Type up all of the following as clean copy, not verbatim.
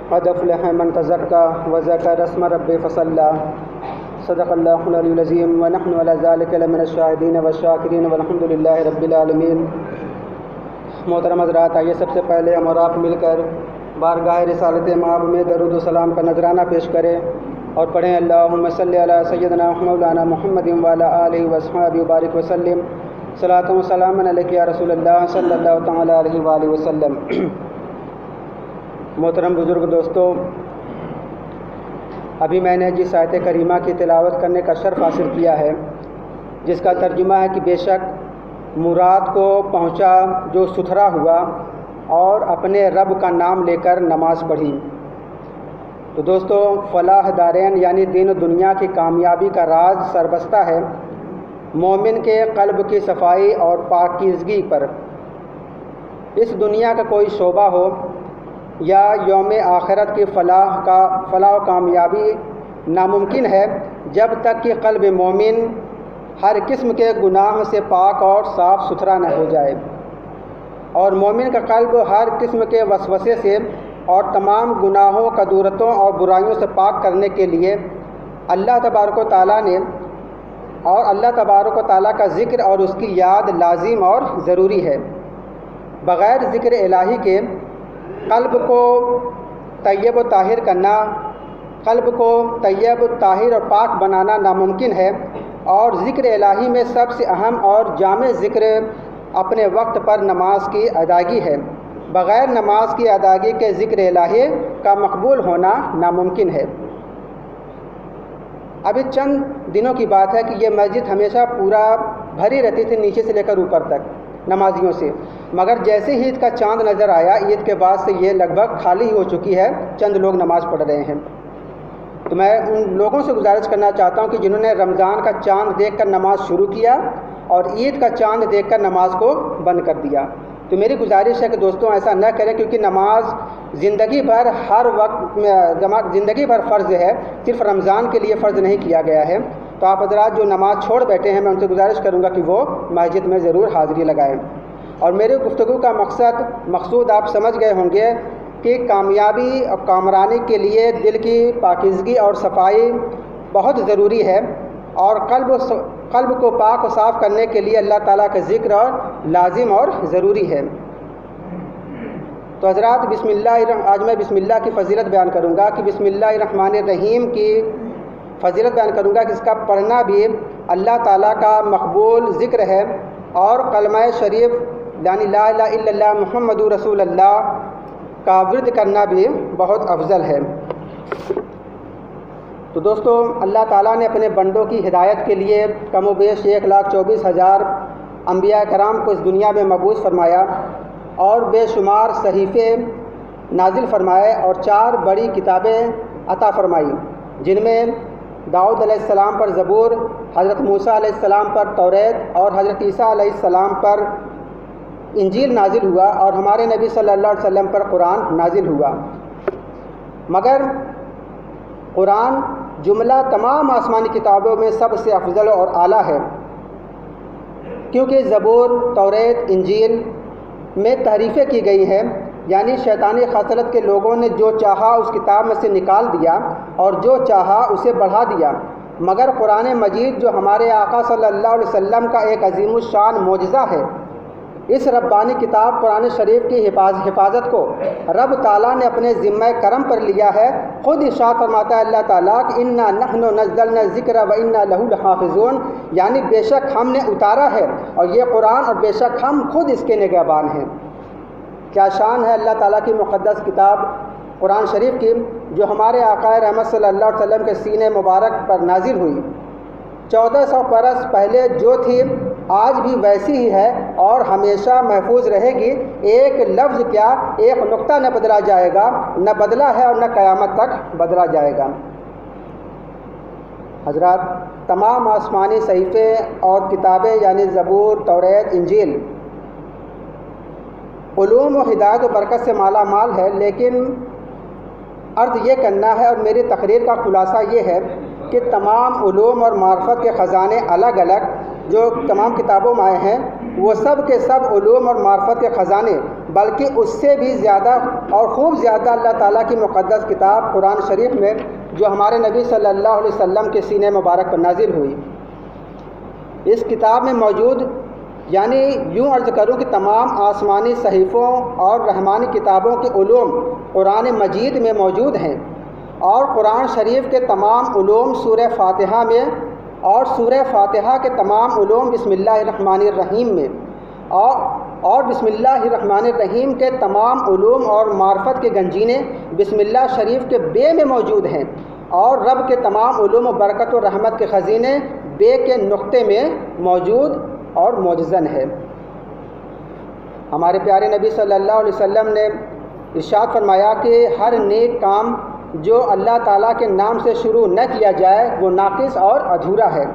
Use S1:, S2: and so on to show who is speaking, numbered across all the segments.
S1: قد افلح من تزكى وذكر اسم ربه فصلى صدق الله العلي العظيم ونحن على ذلك لمن الشاهدين والشاكرين والحمد لله رب العالمين۔ محترم حضرات، آئیے سب سے پہلے ہم اور آپ مل کر بارگاہ رسالت مآب میں درود و سلام کا نذرانہ پیش کریں اور پڑھیں اللہم صلی علی سیدنا مولانا محمد وعلی آلہ وصحبہ وبارک وسلم صلاۃ و سلام علیک یا رسول اللہ صلی اللہ تعالی علیہ وآلہ وسلم۔ محترم بزرگ دوستو، ابھی میں نے جس آیت کریمہ کی تلاوت کرنے کا شرف حاصل کیا ہے، جس کا ترجمہ ہے کہ بے شک مراد کو پہنچا جو ستھرا ہوا اور اپنے رب کا نام لے کر نماز پڑھی۔ تو دوستو، فلاح دارین یعنی دین و دنیا کی کامیابی کا راز سربستہ ہے مومن کے قلب کی صفائی اور پاکیزگی پر۔ اس دنیا کا کوئی شعبہ ہو یا یوم آخرت کی فلاح و کامیابی ناممکن ہے جب تک کہ قلب مومن ہر قسم کے گناہ سے پاک اور صاف ستھرا نہ ہو جائے، اور مومن کا قلب ہر قسم کے وسوسے سے اور تمام گناہوں کدورتوں اور برائیوں سے پاک کرنے کے لیے اللہ تبارک و تعالیٰ کا ذکر اور اس کی یاد لازم اور ضروری ہے۔ بغیر ذکر الہی کے قلب کو طیب و طاہر کرنا، قلب کو طیب طاہر اور پاک بنانا ناممکن ہے، اور ذکر الہی میں سب سے اہم اور جامع ذکر اپنے وقت پر نماز کی ادائیگی ہے۔ بغیر نماز کی ادائیگی کے ذکر الہی کا مقبول ہونا ناممکن ہے۔ ابھی چند دنوں کی بات ہے کہ یہ مسجد ہمیشہ پورا بھری رہتی تھی، نیچے سے لے کر اوپر تک نمازیوں سے، مگر جیسے ہی عید کا چاند نظر آیا، عید کے بعد سے یہ لگ بھگ خالی ہو چکی ہے، چند لوگ نماز پڑھ رہے ہیں۔ تو میں ان لوگوں سے گزارش کرنا چاہتا ہوں کہ جنہوں نے رمضان کا چاند دیکھ کر نماز شروع کیا اور عید کا چاند دیکھ کر نماز کو بند کر دیا، تو میری گزارش ہے کہ دوستوں ایسا نہ کریں، کیونکہ نماز زندگی بھر ہر وقت زندگی بھر فرض ہے، صرف رمضان کے لیے فرض نہیں کیا گیا ہے۔ تو آپ حضرات جو نماز چھوڑ بیٹھے ہیں، میں ان سے گزارش کروں گا کہ وہ مسجد میں ضرور حاضری لگائیں۔ اور میری گفتگو کا مقصود آپ سمجھ گئے ہوں گے کہ کامیابی اور کامرانی کے لیے دل کی پاکیزگی اور صفائی بہت ضروری ہے، اور قلب کو پاک و صاف کرنے کے لیے اللہ تعالیٰ کا ذکر اور لازم اور ضروری ہے۔ تو حضرات، آج میں بسم اللہ کی فضیلت بیان کروں گا کہ بسم اللہ الرحمن الرحیم کی فضیلت بیان کروں گا کہ اس کا پڑھنا بھی اللہ تعالیٰ کا مقبول ذکر ہے، اور کلمہ شریف یعنی لا الہ الا اللہ محمد رسول اللہ کا ورد کرنا بھی بہت افضل ہے۔ تو دوستو، اللہ تعالیٰ نے اپنے بندوں کی ہدایت کے لیے کم و بیش 1,24,000 انبیاء کرام کو اس دنیا میں مبعوث فرمایا، اور بے شمار صحیفے نازل فرمائے اور 4 بڑی کتابیں عطا فرمائی، جن میں داؤد علیہ السلام پر زبور، حضرت موسیٰ علیہ السلام پر توریت اور حضرت عیسیٰ علیہ السلام پر انجیل نازل ہوا، اور ہمارے نبی صلی اللہ علیہ وسلم پر قرآن نازل ہوا۔ مگر قرآن جملہ تمام آسمانی کتابوں میں سب سے افضل اور اعلیٰ ہے، کیونکہ زبور، توریت، انجیل میں تحریفیں کی گئی ہیں، یعنی شیطانی خصلت کے لوگوں نے جو چاہا اس کتاب میں سے نکال دیا اور جو چاہا اسے بڑھا دیا۔ مگر قرآن مجید جو ہمارے آقا صلی اللہ علیہ وسلم کا ایک عظیم الشان معجزہ ہے، اس ربانی کتاب قرآن شریف کی حفاظت کو رب تعالیٰ نے اپنے ذمہ کرم پر لیا ہے۔ خود ارشاد فرماتا ہے اللہ تعالیٰ کہ انا نحن نزلنا الذکر وانا لہ لحافظون، یعنی بے شک ہم نے اتارا ہے اور یہ قرآن، اور بے شک ہم خود اس کے نگہبان ہیں۔ کیا شان ہے اللہ تعالیٰ کی مقدس کتاب قرآن شریف کی، جو ہمارے آقا رحمت صلی اللہ علیہ وسلم کے سینے مبارک پر نازل ہوئی۔ 1400 برس پہلے جو تھی آج بھی ویسی ہی ہے اور ہمیشہ محفوظ رہے گی۔ ایک لفظ کیا، ایک نقطہ نہ بدلا جائے گا، نہ بدلا ہے اور نہ قیامت تک بدلا جائے گا۔ حضرات، تمام آسمانی صحیفے اور کتابیں یعنی زبور، توریت، انجیل علوم و ہدایت و برکت سے مالا مال ہے، لیکن عرض یہ کرنا ہے اور میری تقریر کا خلاصہ یہ ہے کہ کہ تمام علوم اور معرفت کے خزانے الگ الگ جو تمام کتابوں میں آئے ہیں وہ سب کے سب علوم اور معرفت کے خزانے، بلکہ اس سے بھی زیادہ اور خوب زیادہ اللہ تعالیٰ کی مقدس کتاب قرآن شریف میں، جو ہمارے نبی صلی اللہ علیہ وسلم کے سینے مبارک پر نازل ہوئی، اس کتاب میں موجود، یعنی یوں عرض کروں کہ تمام آسمانی صحیفوں اور رحمانی کتابوں کے علوم قرآن مجید میں موجود ہیں، اور قرآن شریف کے تمام علوم سورہ فاتحہ میں، اور سورہ فاتحہ کے تمام علوم بسم اللہ الرحمن الرحیم میں، اور بسم اللہ الرحمن الرحیم کے تمام علوم اور معرفت کے گنجینے بسم اللہ شریف کے بے میں موجود ہیں، اور رب کے تمام علوم و برکت و رحمت کے خزینے بے کے نقطے میں موجود اور معجزن ہے۔ ہمارے پیارے نبی صلی اللہ علیہ وسلم نے ارشاد فرمایا کہ ہر نیک کام جو اللہ تعالیٰ کے نام سے شروع نہ کیا جائے وہ ناقص اور ادھورا ہے۔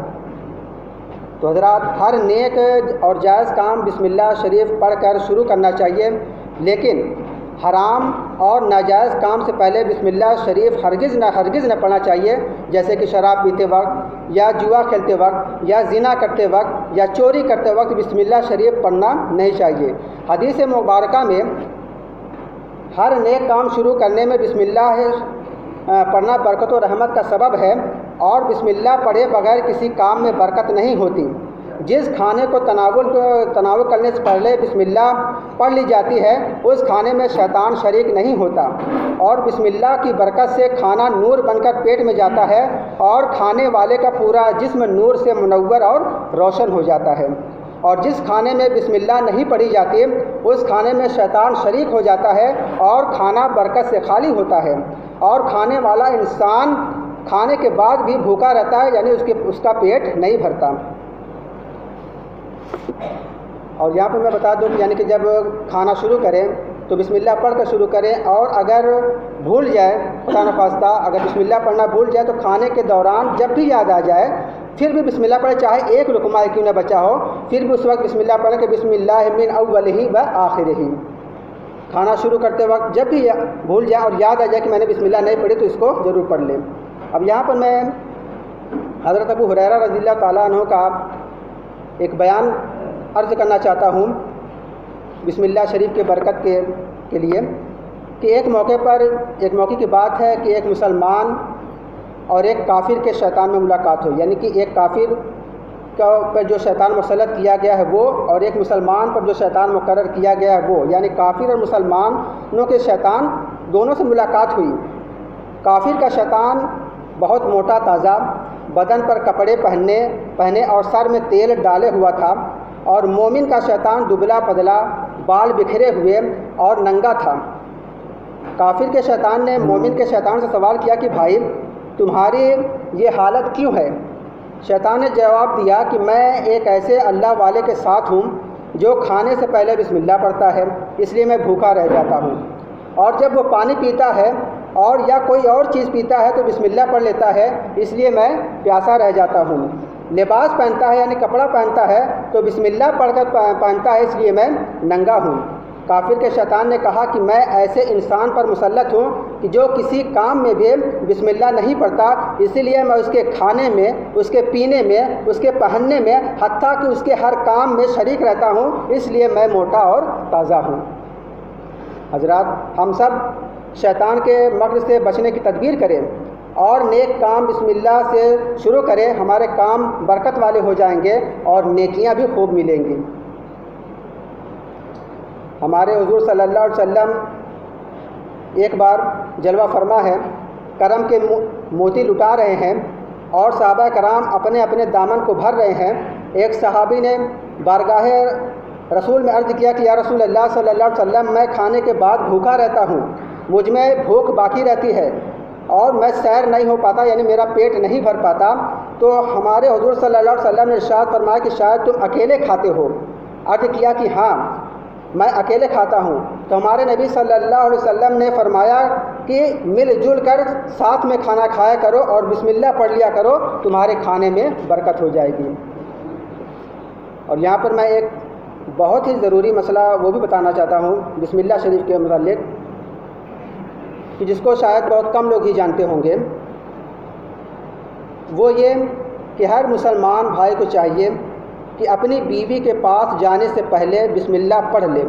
S1: تو حضرات، ہر نیک اور جائز کام بسم اللہ شریف پڑھ کر شروع کرنا چاہیے، لیکن حرام اور ناجائز کام سے پہلے بسم اللہ شریف ہرگز نہ پڑھنا چاہیے، جیسے کہ شراب پیتے وقت، یا جوا کھیلتے وقت، یا زنا کرتے وقت، یا چوری کرتے وقت بسم اللہ شریف پڑھنا نہیں چاہیے۔ حدیث مبارکہ میں ہر نیک کام شروع کرنے میں بسم اللہ پڑھنا برکت و رحمت کا سبب ہے، اور بسم اللہ پڑھے بغیر کسی کام میں برکت نہیں ہوتی۔ جس کھانے کو تناول کرنے سے پہلے بسم اللہ پڑھ لی جاتی ہے، اس کھانے میں شیطان شریک نہیں ہوتا، اور بسم اللہ کی برکت سے کھانا نور بن کر پیٹ میں جاتا ہے، اور کھانے والے کا پورا جسم نور سے منور اور روشن ہو جاتا ہے۔ اور جس کھانے میں بسم اللہ نہیں پڑھی جاتی، اس کھانے میں شیطان شریک ہو جاتا ہے، اور کھانا برکت سے خالی ہوتا ہے، اور کھانے والا انسان کھانے کے بعد بھی بھوکا رہتا ہے، یعنی اس کا پیٹ نہیں بھرتا۔ اور یہاں پہ میں بتا دوں کہ یعنی کہ جب کھانا شروع کریں تو بسم اللہ پڑھ کر شروع کریں، اور اگر بھول جائے خدا نخواستہ اگر بسم اللہ پڑھنا بھول جائے تو کھانے کے دوران جب بھی یاد آ جائے پھر بھی بسم اللہ پڑھے، چاہے ایک لقمہ کیوں نہ بچا ہو، پھر بھی اس وقت بسم اللہ پڑھیں کہ بسم اللہ من اولہ و آخرہ۔ کھانا شروع کرتے وقت جب بھی بھول جائے اور یاد آ جائے کہ میں نے بسم اللہ نہیں پڑھی تو اس کو ضرور پڑھ لیں۔ اب یہاں پر میں حضرت ابو ہریرہ رضی اللہ تعالیٰ عنہ کا ایک بیان عرض کرنا چاہتا ہوں بسم اللہ شریف کے برکت کے لیے، کہ ایک موقع کی بات ہے کہ ایک مسلمان اور ایک کافر کے شیطان میں ملاقات ہوئی، یعنی کہ ایک کافر پر جو شیطان مسلط کیا گیا ہے وہ، اور ایک مسلمان پر جو شیطان مقرر کیا گیا ہے وہ، یعنی کافر اور مسلمانوں کے شیطان دونوں سے ملاقات ہوئی۔ کافر کا شیطان بہت موٹا تازہ، بدن پر کپڑے پہنے اور سر میں تیل ڈالے ہوا تھا، اور مومن کا شیطان دبلا پتلا، بال بکھرے ہوئے اور ننگا تھا۔ کافر کے شیطان نے مومن کے شیطان سے سوال کیا کہ بھائی تمہاری یہ حالت کیوں ہے؟ شیطان نے جواب دیا کہ میں ایک ایسے اللہ والے کے ساتھ ہوں جو کھانے سے پہلے بسم اللہ پڑھتا ہے، اس لیے میں بھوکا رہ جاتا ہوں، اور جب وہ پانی پیتا ہے اور یا کوئی اور چیز پیتا ہے تو بسم اللہ پڑھ لیتا ہے، اس لیے میں پیاسا رہ جاتا ہوں۔ لباس پہنتا ہے یعنی کپڑا پہنتا ہے تو بسم اللہ پڑھ کر پہنتا ہے، اس لیے میں ننگا ہوں۔ کافر کے شیطان نے کہا کہ میں ایسے انسان پر مسلط ہوں کہ جو کسی کام میں بھی بسم اللہ نہیں پڑھتا، اسی لیے میں اس کے کھانے میں، اس کے پینے میں، اس کے پہننے میں، حتیٰ کہ اس کے ہر کام میں شریک رہتا ہوں، اس لیے میں موٹا اور تازہ ہوں۔ حضرات، ہم سب شیطان کے مکر سے بچنے کی تدبیر کریں اور نیک کام بسم اللہ سے شروع کریں، ہمارے کام برکت والے ہو جائیں گے اور نیکیاں بھی خوب ملیں گی۔ ہمارے حضور صلی اللہ علیہ وسلم ایک بار جلوہ فرما ہے، کرم کے موتی لٹا رہے ہیں اور صحابہ کرام اپنے اپنے دامن کو بھر رہے ہیں۔ ایک صحابی نے بارگاہ رسول میں عرض کیا کہ یا رسول اللہ صلی اللہ علیہ وسلم، میں کھانے کے بعد بھوکا رہتا ہوں، مجھ میں بھوک باقی رہتی ہے اور میں سیر نہیں ہو پاتا، یعنی میرا پیٹ نہیں بھر پاتا۔ تو ہمارے حضور صلی اللہ علیہ وسلم نے ارشاد فرمایا کہ شاید تم اکیلے کھاتے ہو۔ عرض کیا کہ ہاں میں اکیلے کھاتا ہوں۔ تو ہمارے نبی صلی اللہ علیہ وسلم نے فرمایا کہ مل جل کر ساتھ میں کھانا کھایا کرو اور بسم اللہ پڑھ لیا کرو، تمہارے کھانے میں برکت ہو جائے گی۔ اور یہاں پر میں ایک بہت ہی ضروری مسئلہ وہ بھی بتانا چاہتا ہوں بسم اللہ شریف کے متعلق، کہ جس کو شاید بہت کم لوگ ہی جانتے ہوں گے۔ وہ یہ کہ ہر مسلمان بھائی کو چاہیے کہ اپنی بیوی کے پاس جانے سے پہلے بسم اللہ پڑھ لے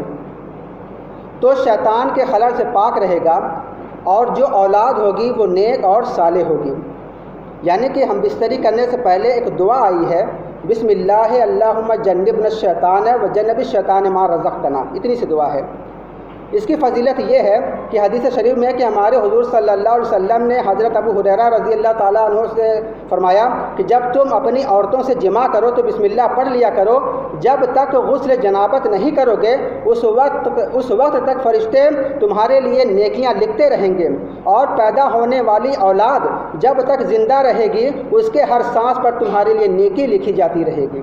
S1: تو شیطان کے خلل سے پاک رہے گا اور جو اولاد ہوگی وہ نیک اور صالح ہوگی۔ یعنی کہ ہم بستری کرنے سے پہلے ایک دعا آئی ہے، بسم اللہ اللہم جنبنا الشیطان وجنب الشیطان ما رزقتنا، اتنی سی دعا ہے۔ اس کی فضیلت یہ ہے کہ حدیث شریف میں کہ ہمارے حضور صلی اللہ علیہ وسلم نے حضرت ابو ہریرہ رضی اللہ تعالیٰ عنہ سے فرمایا کہ جب تم اپنی عورتوں سے جماع کرو تو بسم اللہ پڑھ لیا کرو، جب تک غسل جنابت نہیں کرو گے اس وقت تک فرشتے تمہارے لیے نیکیاں لکھتے رہیں گے، اور پیدا ہونے والی اولاد جب تک زندہ رہے گی اس کے ہر سانس پر تمہارے لیے نیکی لکھی جاتی رہے گی۔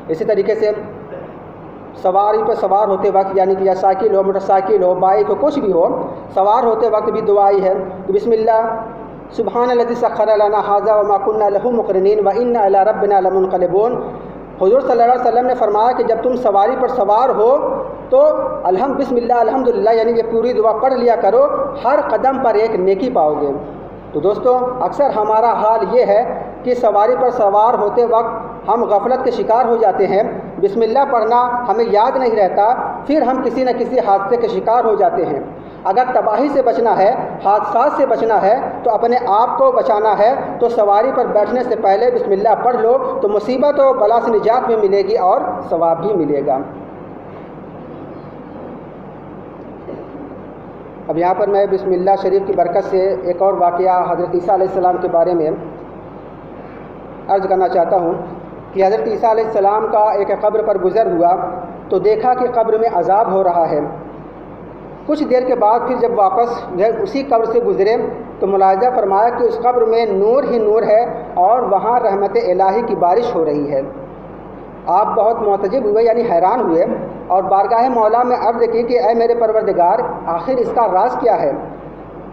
S1: اسی طریقے سے سواری پر سوار ہوتے وقت، یعنی کہ یا سائیکل ہو، موٹر سائیکل ہو، بائک ہو، کچھ بھی ہو، سوار ہوتے وقت بھی دعا آئی ہے کہ بسم اللہ سبحان الذی سخر لنا ھذا وما كنا له مقرنین وانا الی ربنا لمنقلبون۔ حضور صلی اللہ علیہ وسلم نے فرمایا کہ جب تم سواری پر سوار ہو تو بسم اللہ الحمدللہ یعنی یہ پوری دعا پڑھ لیا کرو، ہر قدم پر ایک نیکی پاؤ گے۔ تو دوستو اکثر ہمارا حال یہ ہے کہ سواری پر سوار ہوتے وقت ہم غفلت کے شکار ہو جاتے ہیں، بسم اللہ پڑھنا ہمیں یاد نہیں رہتا، پھر ہم کسی نہ کسی حادثے کے شکار ہو جاتے ہیں۔ اگر تباہی سے بچنا ہے، حادثات سے بچنا ہے، تو اپنے آپ کو بچانا ہے تو سواری پر بیٹھنے سے پہلے بسم اللہ پڑھ لو تو مصیبت و بلا سے نجات بھی ملے گی اور ثواب بھی ملے گا۔ اب یہاں پر میں بسم اللہ شریف کی برکت سے ایک اور واقعہ حضرت عیسیٰ علیہ السلام کے بارے میں عرض کرنا چاہتا ہوں کہ حضرت عیسیٰ علیہ السلام کا ایک قبر پر گزر ہوا تو دیکھا کہ قبر میں عذاب ہو رہا ہے۔ کچھ دیر کے بعد پھر جب واپس اسی قبر سے گزرے تو ملاحظہ فرمایا کہ اس قبر میں نور ہی نور ہے اور وہاں رحمت الہی کی بارش ہو رہی ہے۔ آپ بہت معتجب ہوئے یعنی حیران ہوئے اور بارگاہ مولا میں عرض کی کہ اے میرے پروردگار آخر اس کا راز کیا ہے،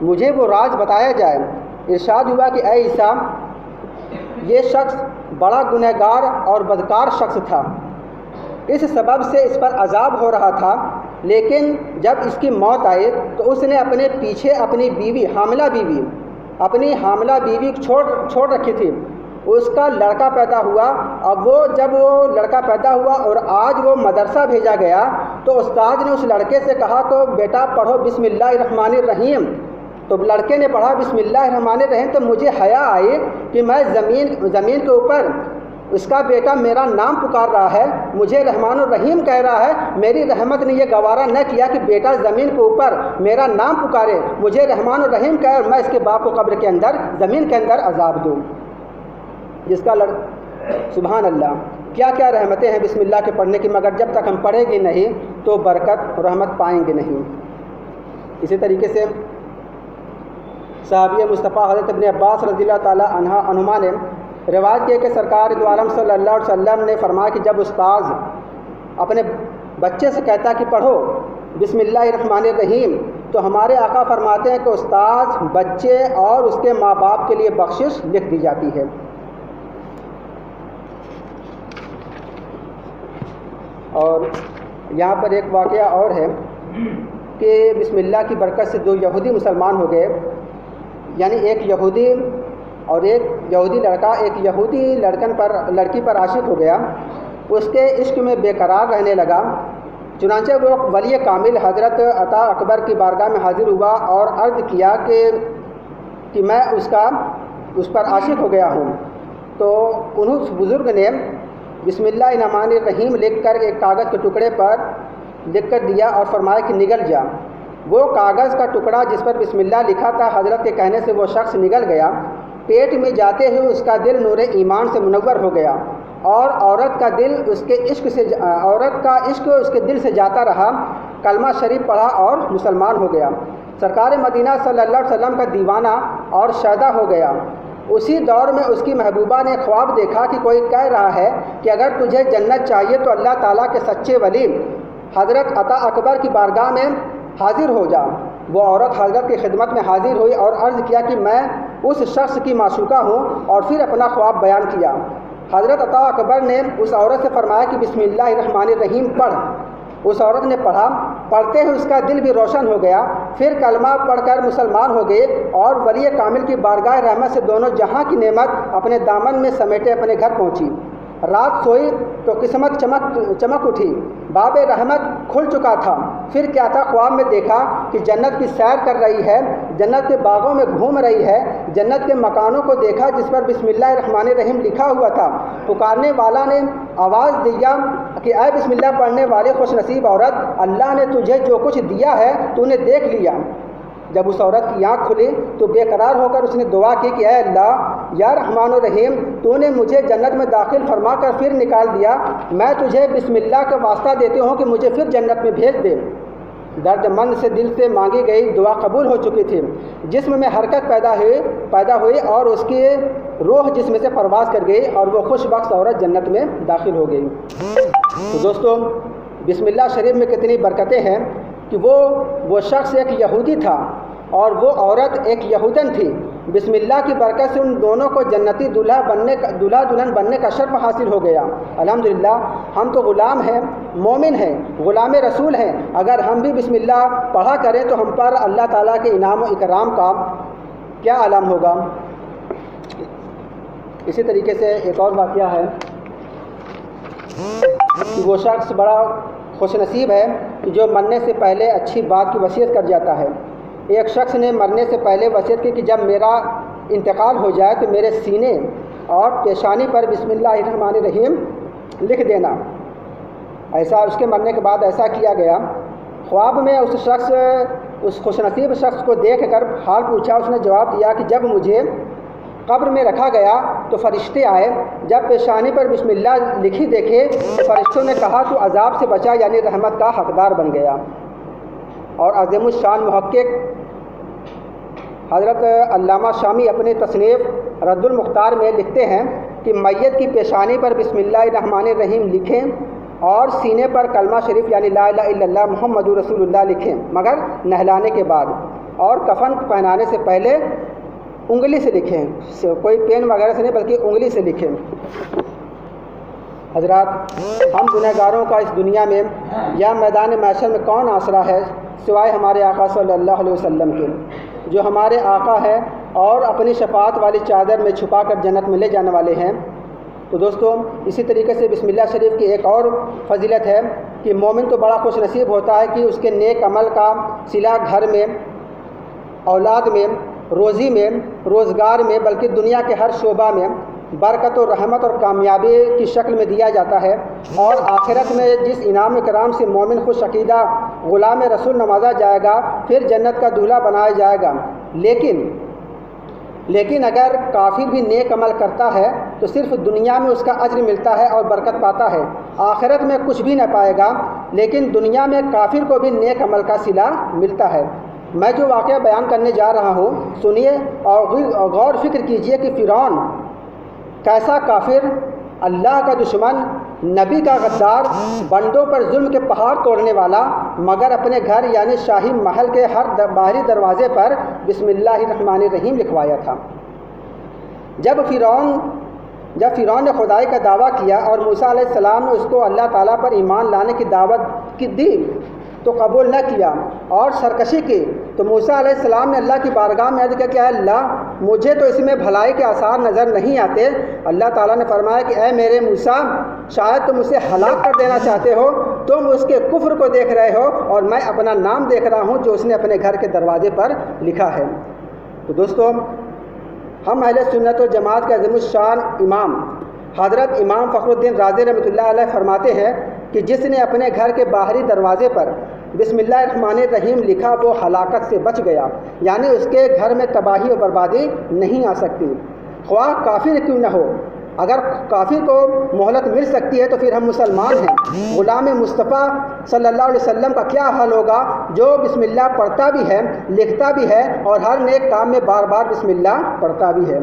S1: مجھے وہ راز بتایا جائے۔ ارشاد ہوا کہ اے عیسیٰ یہ شخص بڑا گنہگار اور بدکار شخص تھا، اس سبب سے اس پر عذاب ہو رہا تھا، لیکن جب اس کی موت آئی تو اس نے اپنے پیچھے اپنی بیوی حاملہ بیوی چھوڑ رکھی تھی، اس کا لڑکا پیدا ہوا۔ اب جب وہ لڑکا پیدا ہوا اور آج وہ مدرسہ بھیجا گیا تو استاد نے اس لڑکے سے کہا تو بیٹا پڑھو بسم اللہ الرحمن الرحیم، تو لڑکے نے پڑھا بسم اللہ الرحمن الرحیم تو مجھے حیا آئی کہ میں زمین کے اوپر اس کا بیٹا میرا نام پکار رہا ہے، مجھے رحمان الرحیم کہہ رہا ہے، میری رحمت نے یہ گوارا نہ کیا کہ بیٹا زمین کے اوپر میرا نام پکارے، مجھے رحمان الرحیم کہے اور میں اس کے باپ کو قبر کے اندر زمین کے اندر عذاب دوں۔ جس کا سبحان اللہ کیا کیا رحمتیں ہیں بسم اللہ کے پڑھنے کی، مگر جب تک ہم پڑھیں گے نہیں تو برکت رحمت پائیں گے نہیں۔ اسی طریقے سے صحابی مصطفیٰ حضرت ابن عباس رضی اللہ تعالیٰ عنہما نے روایت کی کہ سرکار دو عالم صلی اللہ علیہ وسلم نے فرمایا کہ جب استاذ اپنے بچے سے کہتا کہ پڑھو بسم اللہ الرحمن الرحیم تو ہمارے آقا فرماتے ہیں کہ استاذ بچے اور اس کے ماں باپ کے لیے بخشش لکھ دی جاتی ہے۔ اور یہاں پر ایک واقعہ اور ہے کہ بسم اللہ کی برکت سے دو یہودی مسلمان ہو گئے، یعنی ایک یہودی اور ایک یہودی لڑکا ایک یہودی لڑکی پر عاشق ہو گیا، اس کے عشق میں بے قرار رہنے لگا، چنانچہ وہ ولی کامل حضرت عطا اکبر کی بارگاہ میں حاضر ہوا اور عرض کیا کہ میں اس پر عاشق ہو گیا ہوں۔ تو اس بزرگ نے بسم اللہ الرحمن الرحیم لکھ کر ایک کاغذ کے ٹکڑے پر لکھ کر دیا اور فرمایا کہ نگل جا۔ وہ کاغذ کا ٹکڑا جس پر بسم اللہ لکھا تھا حضرت کے کہنے سے وہ شخص نگل گیا، پیٹ میں جاتے ہوئے اس کا دل نور ایمان سے منور ہو گیا اور عورت کا عشق اس کے دل سے جاتا رہا، کلمہ شریف پڑھا اور مسلمان ہو گیا۔ سرکار مدینہ صلی اللہ علیہ وسلم کا دیوانہ اور شیدا ہو گیا۔ اسی دور میں اس کی محبوبہ نے خواب دیکھا کہ کوئی کہہ رہا ہے کہ اگر تجھے جنت چاہیے تو اللہ تعالیٰ کے سچے ولی حضرت عطا اکبر کی بارگاہ میں حاضر ہو جا۔ وہ عورت حضرت کی خدمت میں حاضر ہوئی اور عرض کیا کہ میں اس شخص کی معشوقہ ہوں، اور پھر اپنا خواب بیان کیا۔ حضرت عطا اکبر نے اس عورت سے فرمایا کہ بسم اللہ الرحمن الرحیم پڑھ۔ اس عورت نے پڑھا، پڑھتے ہوئے اس کا دل بھی روشن ہو گیا، پھر کلمہ پڑھ کر مسلمان ہو گئے اور ولی کامل کی بارگاہ رحمت سے دونوں جہاں کی نعمت اپنے دامن میں سمیٹے اپنے گھر پہنچی۔ رات سوئی تو قسمت چمک اٹھی، باب رحمت کھل چکا تھا۔ پھر کیا تھا؟ خواب میں دیکھا کہ جنت کی سیر کر رہی ہے، جنت کے باغوں میں گھوم رہی ہے، جنت کے مکانوں کو دیکھا جس پر بسم اللہ الرحمن الرحیم لکھا ہوا تھا۔ پکارنے والا نے آواز دیا کہ اے بسم اللہ پڑھنے والے خوش نصیب عورت، اللہ نے تجھے جو کچھ دیا ہے تو نے دیکھ لیا۔ جب اس عورت کی آنکھ کھلی تو بے قرار ہو کر اس نے دعا کی کہ اے اللہ یا رحمان الرحیم، تو نے مجھے جنت میں داخل فرما کر پھر نکال دیا، میں تجھے بسم اللہ کا واسطہ دیتے ہوں کہ مجھے پھر جنت میں بھیج دے۔ درد مند سے دل سے مانگی گئی دعا قبول ہو چکی تھی، جسم میں حرکت پیدا ہوئی اور اس کی روح جسم سے پرواز کر گئی اور وہ خوش بخت عورت جنت میں داخل ہو گئی۔ تو دوستو، بسم اللہ شریف میں کتنی برکتیں ہیں کہ وہ شخص ایک یہودی تھا اور وہ عورت ایک یہودن تھی۔ بسم اللہ کی برکت سے ان دونوں کو جنتی دولہا دلہن بننے کا شرف حاصل ہو گیا۔ الحمدللہ، ہم تو غلام ہیں، مومن ہیں، غلام رسول ہیں۔ اگر ہم بھی بسم اللہ پڑھا کریں تو ہم پر اللہ تعالیٰ کے انعام و اکرام کا کیا عالم ہوگا۔ اسی طریقے سے ایک اور واقعہ ہے کہ وہ شخص بڑا خوش نصیب ہے کہ جو مرنے سے پہلے اچھی بات کی وصیت کر جاتا ہے۔ ایک شخص نے مرنے سے پہلے وصیت کی کہ جب میرا انتقال ہو جائے تو میرے سینے اور پیشانی پر بسم اللہ الرحمن الرحیم لکھ دینا۔ اس کے مرنے کے بعد ایسا کیا گیا۔ خواب میں اس خوش نصیب شخص کو دیکھ کر حال پوچھا۔ اس نے جواب دیا کہ جب مجھے قبر میں رکھا گیا تو فرشتے آئے، جب پیشانی پر بسم اللہ لکھی دیکھے تو فرشتوں نے کہا تو عذاب سے بچا، یعنی رحمت کا حقدار بن گیا۔ اور عظیم الشان محقق حضرت علامہ شامی اپنے تصنیف رد المختار میں لکھتے ہیں کہ میت کی پیشانی پر بسم اللہ الرحمن الرحیم لکھیں اور سینے پر کلمہ شریف یعنی لا الہ الا اللہ محمد رسول اللہ لکھیں، مگر نہلانے کے بعد، اور کفن پہنانے سے پہلے انگلی سے لکھیں، کوئی پین وغیرہ سے نہیں بلکہ انگلی سے لکھیں۔ حضرات، ہم گنہگاروں کا اس دنیا میں یا میدان محشر میں کون آسرا ہے سوائے ہمارے آقا صلی اللہ علیہ وسلم کے، جو ہمارے آقا ہیں اور اپنی شفاعت والی چادر میں چھپا کر جنت میں لے جانے والے ہیں۔ تو دوستو، اسی طریقے سے بسم اللہ شریف کی ایک اور فضیلت ہے کہ مومن تو بڑا خوش نصیب ہوتا ہے کہ اس کے نیک عمل کا صلہ گھر میں، اولاد میں، روزی میں، روزگار میں، بلکہ دنیا کے ہر شعبہ میں برکت و رحمت اور کامیابی کی شکل میں دیا جاتا ہے، اور آخرت میں جس انعام کرام سے مومن خوش عقیدہ غلام رسول نوازا جائے گا، پھر جنت کا دولہا بنایا جائے گا۔ لیکن اگر کافر بھی نیک عمل کرتا ہے تو صرف دنیا میں اس کا اجر ملتا ہے اور برکت پاتا ہے، آخرت میں کچھ بھی نہ پائے گا، لیکن دنیا میں کافر کو بھی نیک عمل کا صلہ ملتا ہے۔ میں جو واقعہ بیان کرنے جا رہا ہوں سنیے اور غور فکر کیجئے کہ فرعون کیسا کافر، اللہ کا دشمن، نبی کا غدار، بندوں پر ظلم کے پہاڑ توڑنے والا، مگر اپنے گھر یعنی شاہی محل کے ہر باہری دروازے پر بسم اللہ الرحمن الرحیم لکھوایا تھا۔ جب فرعون نے خدائی کا دعویٰ کیا اور موسیٰ علیہ السلام نے اس کو اللہ تعالیٰ پر ایمان لانے کی دعوت دی تو قبول نہ کیا اور سرکشی کی، تو موسیٰ علیہ السلام نے اللہ کی بارگاہ میں عرض کیا کہ اے اللہ، مجھے تو اس میں بھلائی کے آثار نظر نہیں آتے۔ اللہ تعالیٰ نے فرمایا کہ اے میرے موسیٰ، شاید تم اسے ہلاک کر دینا چاہتے ہو، تم اس کے کفر کو دیکھ رہے ہو اور میں اپنا نام دیکھ رہا ہوں جو اس نے اپنے گھر کے دروازے پر لکھا ہے۔ تو دوستو، ہم اہل سنت و جماعت کے عظیم الشان امام حضرت امام فخر الدین رازی رحمۃ اللہ علیہ فرماتے ہیں کہ جس نے اپنے گھر کے باہری دروازے پر بسم اللہ الرحمن الرحیم لکھا وہ ہلاکت سے بچ گیا، یعنی اس کے گھر میں تباہی و بربادی نہیں آ سکتی، خواہ کافر کیوں نہ ہو۔ اگر کافر کو مہلت مل سکتی ہے تو پھر ہم مسلمان ہیں۔ غلام مصطفیٰ صلی اللہ علیہ وسلم کا کیا حال ہوگا جو بسم اللہ پڑھتا بھی ہے، لکھتا بھی ہے اور ہر نیک کام میں بار بار بسم اللہ پڑھتا بھی ہے۔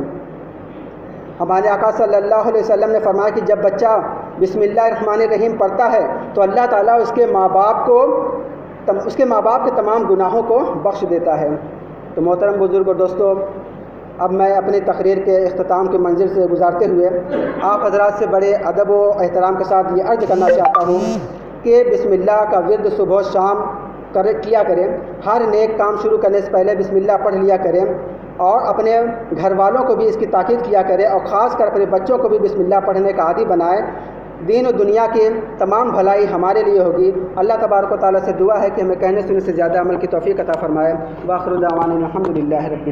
S1: ہمارے آقا صلی اللہ علیہ وسلم نے فرمایا کہ جب بچہ بسم اللہ الرحمن الرحیم پڑھتا ہے تو اللہ تعالیٰ اس کے ماں باپ کے تمام گناہوں کو بخش دیتا ہے۔ تو محترم بزرگ اور دوستو، اب میں اپنی تقریر کے اختتام کے منزل سے گزارتے ہوئے آپ حضرات سے بڑے ادب و احترام کے ساتھ یہ عرض کرنا چاہتا ہوں کہ بسم اللہ کا ورد صبح و شام کیا کریں، ہر نیک کام شروع کرنے سے پہلے بسم اللہ پڑھ لیا کریں، اور اپنے گھر والوں کو بھی اس کی تاکید کیا کرے، اور خاص کر اپنے بچوں کو بھی بسم اللہ پڑھنے کا عادی بنائے۔ دین و دنیا کی تمام بھلائی ہمارے لیے ہوگی۔ اللہ تبارک و تعالیٰ سے دعا ہے کہ ہمیں کہنے سننے سے زیادہ عمل کی توفیق عطا فرمائے۔ وآخر دعوانا الحمد للہ رب